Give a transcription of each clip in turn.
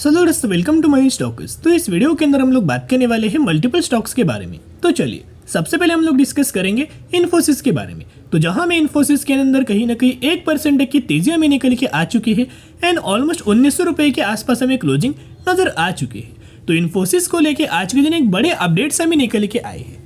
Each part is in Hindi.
सो दोस्तों वेलकम टू मनी स्टॉक्स। तो इस वीडियो के अंदर हम लोग बात करने वाले हैं मल्टीपल स्टॉक्स के बारे में। तो चलिए सबसे पहले हम लोग डिस्कस करेंगे इन्फोसिस के बारे में। तो जहां में इन्फोसिस के अंदर कहीं ना कहीं 1% की तेजी हमें निकल के आ चुकी है एंड ऑलमोस्ट 1900 रुपए के आसपास हमें क्लोजिंग नजर आ चुकी है। तो इन्फोसिस को लेके आज के दिन एक बड़े अपडेट्स हमें निकल के आए हैं,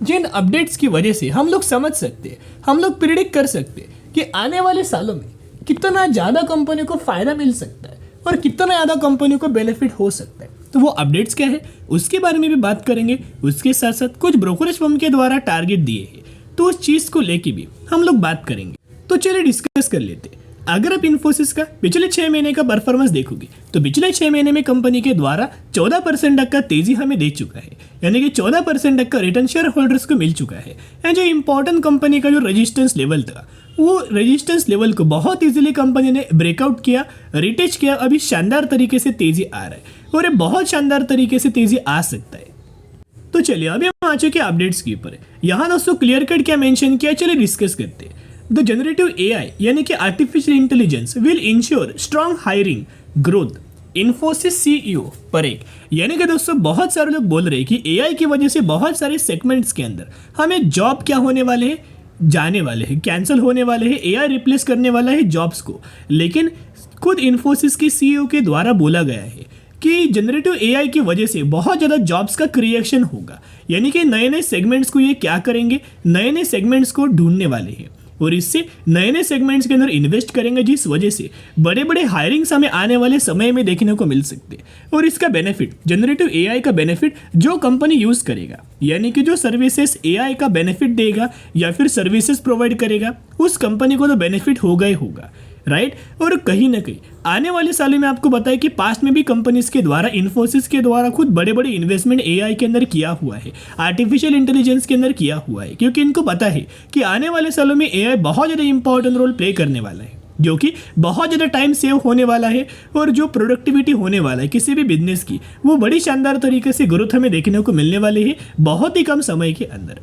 जिन अपडेट्स की वजह से हम लोग समझ सकते हैं, हम लोग प्रिडिक्ट कर सकते हैं कि आने वाले सालों में कितना ज़्यादा कंपनी को फायदा मिल सकता है और कितना ज़्यादा कंपनी को बेनिफिट हो सकता है। तो वो अपडेट्स क्या है उसके बारे में भी बात करेंगे। उसके साथ साथ कुछ ब्रोकरेज फर्म के द्वारा टारगेट दिए हैं, तो उस चीज़ को लेके भी हम लोग बात करेंगे। तो चलिए डिस्कस कर लेते हैं। अगर आप इन्फोसिस का पिछले 6 महीने का परफॉर्मेंस देखोगे तो पिछले 6 महीने में कंपनी के द्वारा 14% तक का तेजी हमें दे चुका है, यानी कि 14% तक का रिटर्न शेयर होल्डर्स को मिल चुका है। एंड जो इंपॉर्टेंट कंपनी का जो रेजिस्टेंस लेवल था, वो रेजिस्टेंस लेवल को बहुत इजीली कंपनी ने ब्रेकआउट किया, रिटेच किया। अभी शानदार तरीके से तेजी आ रहा है और ये बहुत शानदार तरीके से तेजी आ सकता है। तो चलिए अभी हम आ चुके अपडेट्स के ऊपर। यहाँ दोस्तों क्लियर कट क्या मेंशन किया, चलिए डिस्कस करते हैं। द जनरेटिव एआई यानी कि artificial intelligence will ensure strong hiring growth, Infosys CEO परेख। यानी कि दोस्तों बहुत सारे लोग बोल रहे हैं कि एआई की वजह से बहुत सारे सेगमेंट्स के अंदर हमें जॉब क्या होने वाले हैं, जाने वाले हैं, कैंसिल होने वाले हैं, एआई रिप्लेस करने वाला है जॉब्स को। लेकिन खुद इन्फोसिस के सीईओ के द्वारा बोला गया है कि जनरेटिव एआई की वजह से बहुत ज़्यादा जॉब्स का क्रिएशन होगा, यानी कि नए नए सेगमेंट्स को ये क्या करेंगे, नए नए सेगमेंट्स को ढूंढने वाले हैं और इससे नए नए सेगमेंट्स के अंदर इन्वेस्ट करेंगे, जिस वजह से बड़े बड़े हायरिंग्स हमें आने वाले समय में देखने को मिल सकते हैं। और इसका बेनिफिट, जनरेटिव एआई का बेनिफिट जो कंपनी यूज़ करेगा, यानी कि जो सर्विसेज एआई का बेनिफिट देगा या फिर सर्विसेज प्रोवाइड करेगा, उस कंपनी को तो बेनिफिट होगा ही होगा, राइट। और कहीं ना कहीं आने वाले सालों में आपको बताया कि पास्ट में भी कंपनीज के द्वारा, इन्फोसिस के द्वारा खुद बड़े बड़े इन्वेस्टमेंट एआई के अंदर किया हुआ है, आर्टिफिशियल इंटेलिजेंस के अंदर किया हुआ है, क्योंकि इनको पता है कि आने वाले सालों में एआई बहुत ज़्यादा इंपॉर्टेंट रोल प्ले करने वाला है, जो कि बहुत ज़्यादा टाइम सेव होने वाला है और जो प्रोडक्टिविटी होने वाला है किसी भी बिजनेस की, वो बड़ी शानदार तरीके से ग्रोथ हमें देखने को मिलने वाली है बहुत ही कम समय के अंदर।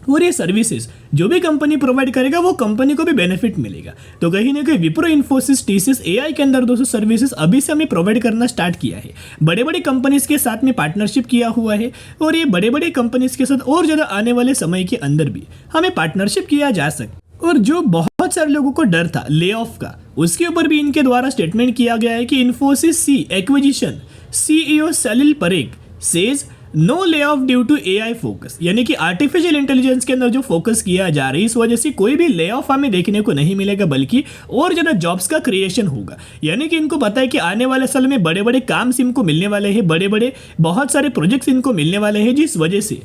और ये सर्विसेज जो भी कंपनी प्रोवाइड करेगा वो कंपनी को भी बेनिफिट मिलेगा। तो कहीं ना कहीं विप्रो, इन्फोसिस, टीसीएस एआई के अंदर दोस्तों सर्विसेज अभी से हमें प्रोवाइड करना स्टार्ट किया है। बड़े बड़े कंपनीज के साथ में पार्टनरशिप किया हुआ है और ये बड़े बड़े कंपनीज के साथ और ज़्यादा आने वाले समय के अंदर भी हमें पार्टनरशिप किया जा सकता। और जो बहुत सारे लोगों को डर था ले ऑफ का, उसके ऊपर भी इनके द्वारा स्टेटमेंट किया गया है कि इन्फोसिस सी acquisition CEO Salil Parekh says no layoff due to AI focus, यानी कि आर्टिफिशियल इंटेलिजेंस के अंदर जो फोकस किया जा रहा है, इस वजह से कोई भी ले ऑफ हमें देखने को नहीं मिलेगा, बल्कि और ज़्यादा जॉब्स का क्रिएशन होगा। यानी कि इनको पता है कि आने वाले साल में बड़े बड़े काम इनको मिलने वाले हैं, बड़े बड़े बहुत सारे प्रोजेक्ट्स इनको मिलने वाले हैं, जिस वजह से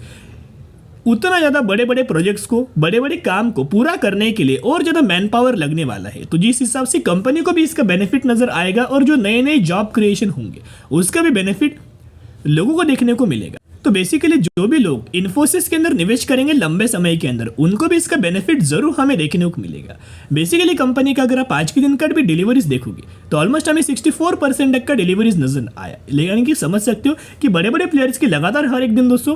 उतना ज़्यादा बड़े बड़े प्रोजेक्ट्स को, बड़े बड़े काम को पूरा करने के लिए और ज़्यादा मैन पावर लगने वाला है। तो जिस हिसाब से कंपनी को भी इसका बेनिफिट नज़र आएगा और जो नए नए जॉब क्रिएशन होंगे उसका भी बेनिफिट लोगों को देखने को मिलेगा। तो बेसिकली जो भी लोग इन्फोसिस के अंदर निवेश करेंगे लंबे समय के अंदर, उनको भी इसका बेनिफिट जरूर हमें देखने को मिलेगा। बेसिकली कंपनी का अगर आप आज के दिन का भी डिलीवरीज देखोगे तो ऑलमोस्ट हमें 64% तक का डिलीवरीज नजर आया। यानी कि समझ सकते हो कि बड़े बड़े प्लेयर्स की लगातार हर एक दिन दोस्तों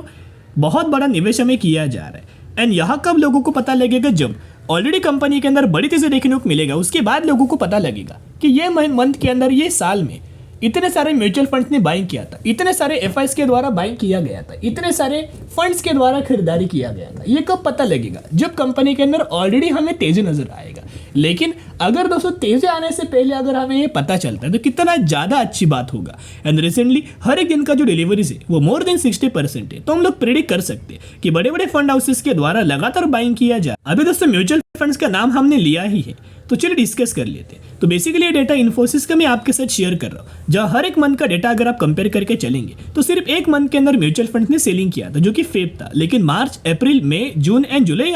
बहुत बड़ा निवेश हमें किया जा रहा है। एंड यहाँ कब लोगों को पता लगेगा, जब ऑलरेडी कंपनी के अंदर बड़ी चीज़ें देखने को मिलेगा, उसके बाद लोगों को पता लगेगा कि ये मंथ के अंदर, ये साल में इतने सारे म्यूचुअल फंड्स ने बाइंग किया था, इतने सारे एफआईएस के द्वारा बाइंग किया गया था, इतने सारे फंड्स के द्वारा खरीदारी किया गया था। ये कब पता लगेगा, जब कंपनी के अंदर ऑलरेडी हमें तेजी नजर आएगा। लेकिन अगर दोस्तों तेजी आने से पहले अगर हमें ये पता चलता है तो कितना ज़्यादा अच्छी बात होगा। एंड रिसेंटली हर एक दिन का जो डिलीवरीज है वो मोर देन 60% है। तो हम लोग प्रेडिक्ट कर सकते हैं कि बड़े बड़े फंड हाउसेस के द्वारा लगातार बाइंग किया जाए। अभी दोस्तों म्यूचुअल फंड्स का नाम हमने लिया ही है, तो चलिए डिस्कस कर लेते हैं। तो बेसिकली ये डेटा इन्फोसिस का मैं आपके साथ शेयर कर रहा हूँ, जहाँ हर एक मंथ का डेटा अगर आप कंपेयर करके चलेंगे तो सिर्फ एक मंथ के अंदर म्यूचुअल फंड ने सेलिंग किया था, जो कि फेब था। लेकिन मार्च, अप्रैल, मई, जून एंड जुलाई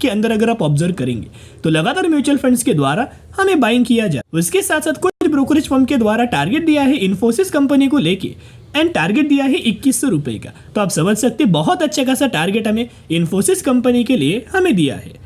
के अंदर अगर आप ऑब्जर्व करेंगे तो लगातार म्यूचुअल फंड्स के द्वारा हमें बाइंग किया जाए। उसके साथ साथ कुछ ब्रोकरेज फर्म के द्वारा टारगेट दिया है इन्फोसिस कंपनी को लेके, एंड टारगेट दिया है 2100 रुपए का। तो आप समझ सकते हैं बहुत अच्छा खासा टारगेट हमें इन्फोसिस कंपनी के लिए हमें दिया है।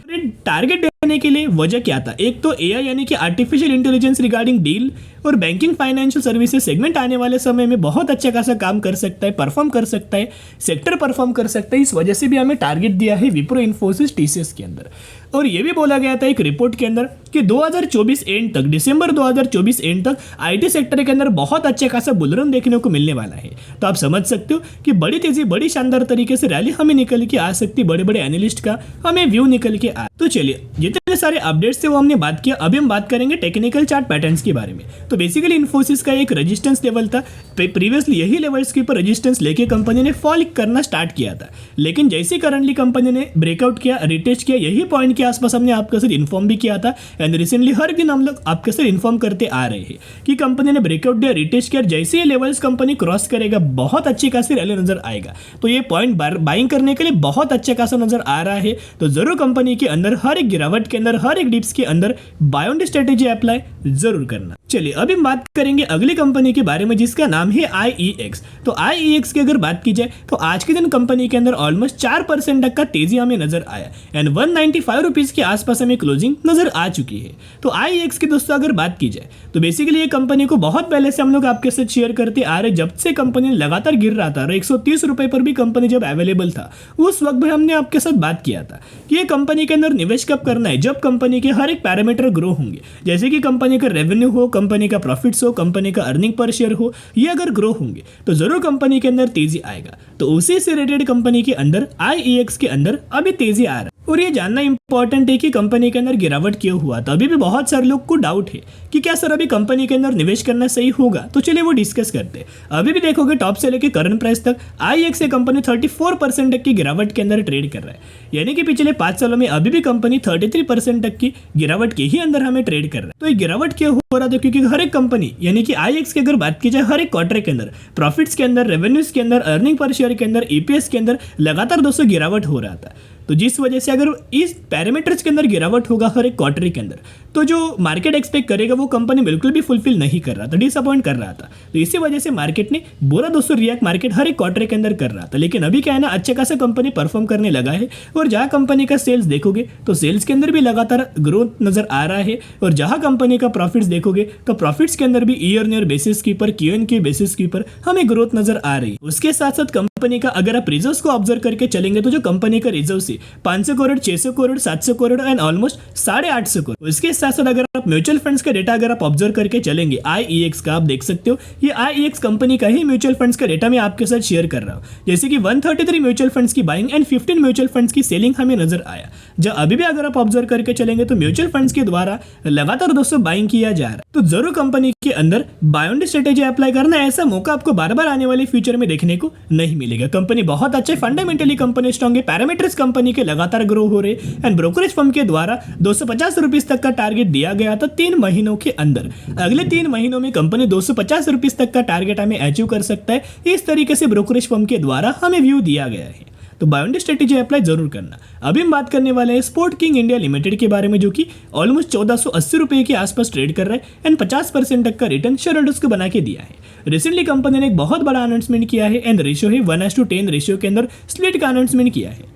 टारगेट देने करने के लिए वजह क्या था? एक तो एआई यानी कि आर्टिफिशियल इंटेलिजेंस रिगार्डिंग डील और बैंकिंग फाइनेंशियल सर्विसेज सेगमेंट आने वाले समय में बहुत अच्छा खासा काम कर सकता है, परफॉर्म कर सकता है, सेक्टर परफॉर्म कर सकता है। इस वजह से भी हमें टारगेट दिया है विप्रो, इन्फोसिस, टीसीएस के अंदर। और ये भी बोला गया था एक रिपोर्ट के अंदर कि 2024 एंड तक, दिसंबर 2024 एंड तक आईटी सेक्टर के अंदर बहुत अच्छे खासा बुलरन देखने को मिलने वाला है। तो आप समझ सकते हो कि बड़ी तेजी, बड़ी शानदार तरीके से रैली हमें निकल के आ सकती, बड़े बड़े एनालिस्ट का हमें व्यू निकल के आ। तो चलिए, जितने सारे अपडेट्स थे वो हमने बात किया। अभी हम बात करेंगे टेक्निकल चार्ट पैटर्न्स के बारे में। तो बेसिकली इन्फोसिस का एक रेजिस्टेंस लेवल था, प्रीवियसली यही लेवल्स के ऊपर रेजिस्टेंस लेके कंपनी ने फॉल करना स्टार्ट किया था, लेकिन जैसे करंटली कंपनी ने ब्रेकआउट किया, रिटेस्ट किया, यही पॉइंट के आसपास हमने आपके साथ इन्फॉर्म भी किया था। एंड रिसेंटली हर दिन हम लोग आपके साथ इन्फॉर्म करते आ रहे हैं कि कंपनी ने ब्रेकआउट दिया, रिटेस्ट किया, जैसे ये लेवल्स कंपनी क्रॉस करेगा बहुत अच्छी खासी रैली नजर आएगा। तो ये पॉइंट बाइंग करने के लिए बहुत अच्छा खासा नजर आ रहा है। तो जरूर कंपनी के अंदर हर एक गिरावट के अंदर, हर एक डिप्स के अंदर बाय ऑन स्ट्रेटेजी अप्लाई जरूर करना। चलिए अभी हम बात करेंगे अगली कंपनी के बारे में जिसका नाम है IEX। तो IEX की अगर बात की जाए तो आज के दिन कंपनी के अंदर ऑलमोस्ट 4% तक का तेजी हमें नजर आया एंड 195 रुपीज के आसपास हमें क्लोजिंग नजर आ चुकी है। तो IEX की दोस्तों अगर बात की जाए तो बेसिकली ये कंपनी को बहुत पहले से हम लोग आपके साथ शेयर करते आ रहे, जब से कंपनी लगातार गिर रहा था, 130 रुपए पर भी कंपनी जब अवेलेबल था उस वक्त भी हमने आपके साथ बात किया था कि ये कंपनी के अंदर निवेश कब करना है, जब कंपनी के हर एक पैरामीटर ग्रो होंगे, जैसे कि कंपनी का रेवेन्यू हो, कंपनी का प्रॉफिट्स हो, कंपनी का अर्निंग पर शेयर हो, ये अगर ग्रो होंगे तो जरूर कंपनी के अंदर तेजी आएगा। तो उसी से रिलेटेड कंपनी के अंदर IEX के अंदर अभी तेजी आ रहा है। और ये जानना इंपॉर्टेंट है कि कंपनी के अंदर गिरावट क्यों हुआ था। अभी भी बहुत सारे लोग को डाउट है कि क्या सर अभी कंपनी के अंदर निवेश करना सही होगा, तो चलिए वो डिस्कस करते हैं। अभी भी देखोगे टॉप से लेकर करंट प्राइस तक IEX से कंपनी 34% तक की गिरावट के अंदर ट्रेड कर रहा है, यानी कि पिछले 5 सालों में अभी भी कंपनी 33% तक की गिरावट के ही अंदर हमें ट्रेड कर रहा है। तो ये गिरावट क्यों हो रहा था? क्योंकि हर एक कंपनी यानी कि IEX की अगर बात की जाए हर एक क्वार्टर के अंदर, प्रॉफिट्स के अंदर, रेवेन्यूज के अंदर, अर्निंग पर शेयर के अंदर, EPS के अंदर लगातार 200 गिरावट हो रहा था। तो जिस वजह से अगर इस पैरामीटर्स के अंदर गिरावट होगा हर एक क्वार्टर के अंदर, तो जो मार्केट एक्सपेक्ट करेगा वो कंपनी बिल्कुल भी फुलफिल नहीं कर रहा था, डिसअपॉइंट कर रहा था। तो इसी वजह से मार्केट ने बोला दोस्तों रिएक्ट मार्केट हर एक क्वार्टर के अंदर कर रहा था। लेकिन अभी क्या है ना, अच्छा खासा कंपनी परफॉर्म करने लगा है और जहाँ कंपनी का सेल्स देखोगे तो सेल्स के अंदर भी लगातार ग्रोथ नजर आ रहा है, और जहाँ कंपनी का प्रॉफिट्स देखोगे तो प्रॉफिट्स के अंदर भी ईयर ईयर बेसिस के ऊपर, QoQ बेसिस के ऊपर हमें ग्रोथ नजर आ रही है। उसके साथ साथ कंपनी का अगर आप रिजर्व्स को ऑब्जर्व करके चलेंगे तो जो कंपनी का रिजर्व है 500 करोड़, 600 करोड़, 700 करोड़ एंड ऑलमोस्ट 850 करोड़। इसके साथ साथ अगर आप म्यूचुअल फंड्स का डेटा अगर आप ऑब्जर्व करके चलेंगे IEX का, आप देख सकते हो ये IEX कंपनी का ही म्यूचुअल फंड्स का डेटा मैं आपके साथ शेयर कर रहा हूं। जैसे कि 133 म्यूचुअल फंड्स की बाइंग एंड 15 म्यूचुअल फंड्स की सेलिंग हमें नजर आया। जब अभी भी अगर आप ऑब्जर्व करके चलेंगे तो म्यूचुअल फंड्स के द्वारा लगातार दोस्तों बाइंग किया जा रहा है। तो जरूर कंपनी के अंदर बाय ऑन स्ट्रेटेजी अप्लाई करना, ऐसा मौका आपको बार बार आने वाले फ्यूचर में देखने को नहीं मिलेगा। कंपनी बहुत अच्छे, फंडामेंटली कंपनी स्ट्रॉन्ग है, पैरामीटर्स कंपनी के लगातार ग्रो हो रहे एंड ब्रोकरेज फर्म के द्वारा 250 रुपीज तक का टारगेट दिया गया था 3 महीनों के अंदर। अगले 3 महीनों में कंपनी 250 रुपीज तक का टारगेट हमें अचीव कर सकता है, इस तरीके से ब्रोकरेज फर्म के द्वारा हमें व्यू दिया गया है। तो बाय ऑन स्ट्रेटेजी अप्लाई जरूर करना। अभी हम बात करने वाले हैं स्पोर्ट किंग इंडिया लिमिटेड के बारे में, जो कि ऑलमोस्ट 1480 रुपए के आसपास ट्रेड कर रहा है एंड 50% तक का रिटर्न शेयर होल्डर्स को बना के दिया है। रिसेंटली कंपनी ने एक बहुत बड़ा अनाउंसमेंट किया है एंड रेशियो है 1:10 रेशियो के अंदर स्प्लिट का अनाउंसमेंट किया है।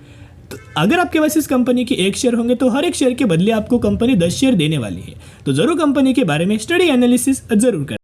तो अगर आपके पास इस कंपनी के 1 शेयर होंगे तो हर एक शेयर के बदले आपको कंपनी 10 शेयर देने वाली है। तो जरूर कंपनी के बारे में स्टडी एनालिसिस जरूर करें।